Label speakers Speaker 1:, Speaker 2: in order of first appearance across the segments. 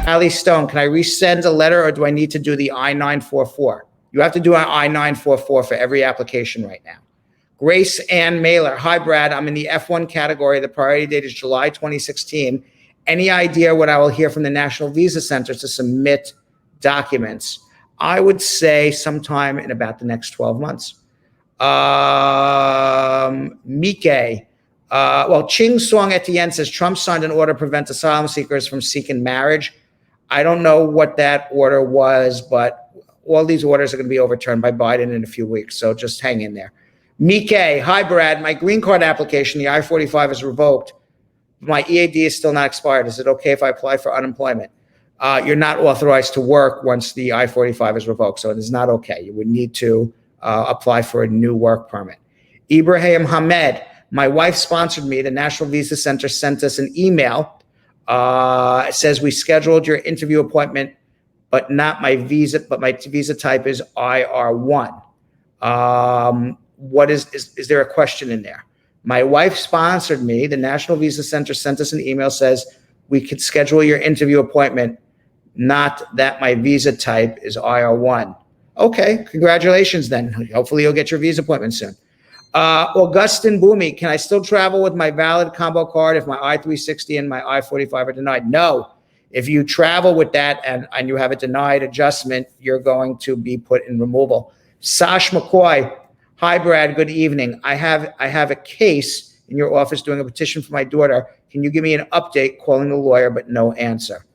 Speaker 1: Ali Stone, can I resend a letter or do I need to do the I-944? You have to do an I-944 for every application right now. Grace Ann Mailer, hi Brad, I'm in the F1 category. The priority date is July 2016. Any idea what I will hear from the National Visa Center to submit documents? I would say sometime in about the next 12 months. Mike, well, Ching Song Etienne says Trump signed an order to prevent asylum seekers from seeking marriage. I don't know what that order was, but all these orders are going to be overturned by Biden in a few weeks, so just hang in there. Mike, hi Brad, my green card application, the I-45 is revoked. My EAD is still not expired. Is it okay if I apply for unemployment? You're not authorized to work once the I-45 is revoked, so it is not okay. You would need to apply for a new work permit. Ibrahim Hamed, my wife sponsored me. The National Visa Center sent us an email. It says we scheduled your interview appointment, but not my visa, but my visa type is IR1. What is there a question in there? My wife sponsored me. The National Visa Center sent us an email, says we could schedule your interview appointment, not that my visa type is IR1. Okay, congratulations then. Hopefully you'll get your visa appointment soon. Augustin Boomy, can I still travel with my valid combo card if my I-360 and my I-45 are denied? No. If you travel with that and you have a denied adjustment, you're going to be put in removal. Sash McCoy, hi Brad, good evening. I have a case in your office doing a petition for my daughter. Can you give me an update? Calling the lawyer, but no answer.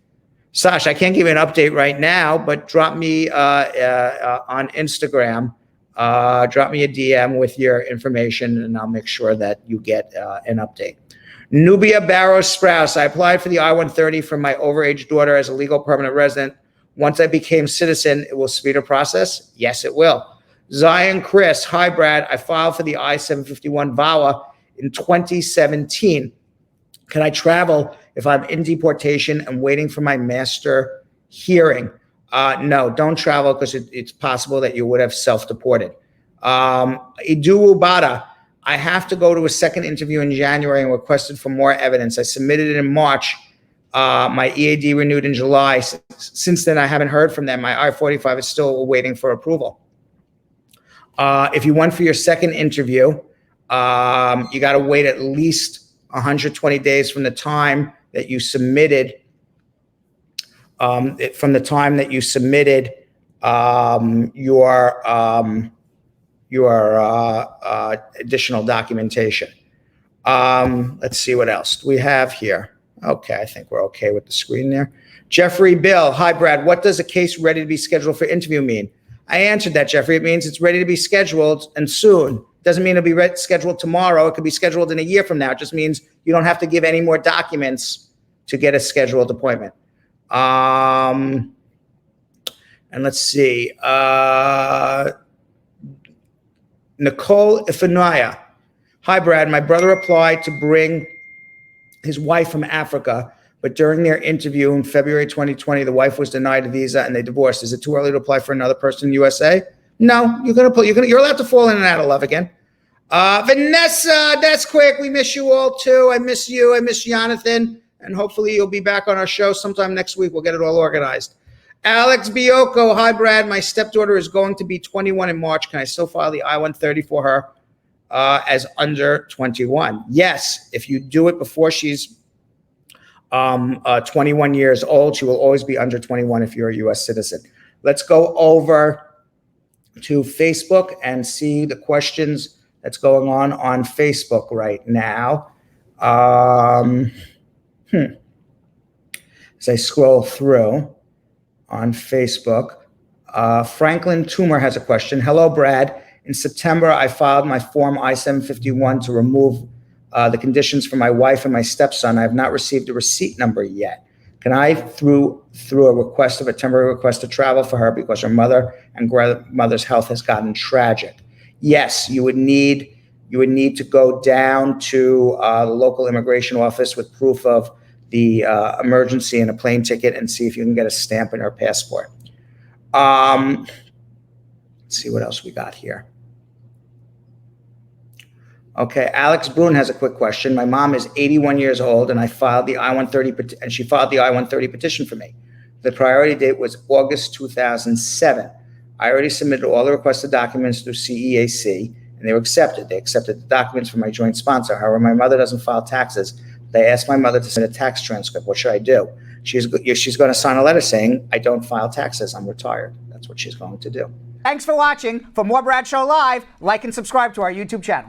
Speaker 1: Sash, I can't give you an update right now, but drop me on Instagram. Drop me a DM with your information, and I'll make sure that you get an update. Nubia Barrows Sprouse, I applied for the I-130 for my overage daughter as a legal permanent resident. Once I became citizen, it will speed a process? Yes, it will. Zion Chris, hi Brad, I filed for the I-751 VAWA in 2017. Can I travel if I'm in deportation and waiting for my master hearing? No, don't travel because it's possible that you would have self-deported. Idu Ubada, I have to go to a second interview in January and requested for more evidence. I submitted it in March. My EAD renewed in July. Since then, I haven't heard from them. My I-45 is still waiting for approval. If you went for your second interview, you got to wait at least 120 days from the time that you submitted your additional documentation. Let's see what else do we have here. Okay, I think we're okay with the screen there. Jeffrey Bill, hi Brad, what does a case ready to be scheduled for interview mean? I answered that, Jeffrey. It means it's ready to be scheduled and soon. Doesn't mean it'll be scheduled tomorrow. It could be scheduled in a year from now. It just means you don't have to give any more documents to get a scheduled appointment. And let's see. Nicole Ifanaya. Hi, Brad. My brother applied to bring his wife from Africa, but during their interview in February 2020, the wife was denied a visa and they divorced. Is it too early to apply for another person in the USA? No, you're allowed to fall in and out of love again. Vanessa, that's quick. We miss you all too. I miss you. I miss Jonathan. And hopefully you'll be back on our show sometime next week. We'll get it all organized. Alex Biocco, hi Brad. My stepdaughter is going to be 21 in March. Can I still file the I-130 for her as under 21? Yes, if you do it before she's 21 years old, she will always be under 21 if you're a U.S. citizen. Let's go over to Facebook and see the questions that's going on Facebook right now. As I scroll through on Facebook, Franklin Toomer has a question. Hello, Brad. In September, I filed my Form I-751 to remove the conditions for my wife and my stepson. I have not received a receipt number yet. Can I, through a temporary request to travel for her because her mother and grandmother's health has gotten tragic? Yes, you would need to go down to the local immigration office with proof of the emergency and a plane ticket and see if you can get a stamp in her passport. Let's see what else we got here. Okay, Alex Boone has a quick question. My mom is 81 years old, and I filed the I-130, and she filed the I-130 petition for me. The priority date was August 2007. I already submitted all the requested documents through CEAC, and they were accepted. They accepted the documents from my joint sponsor. However, my mother doesn't file taxes. They asked my mother to send a tax transcript. What should I do? She's going to sign a letter saying, I don't file taxes. I'm retired. That's what she's going to do.
Speaker 2: Thanks for watching. For more Brad Show Live, like and subscribe to our YouTube channel.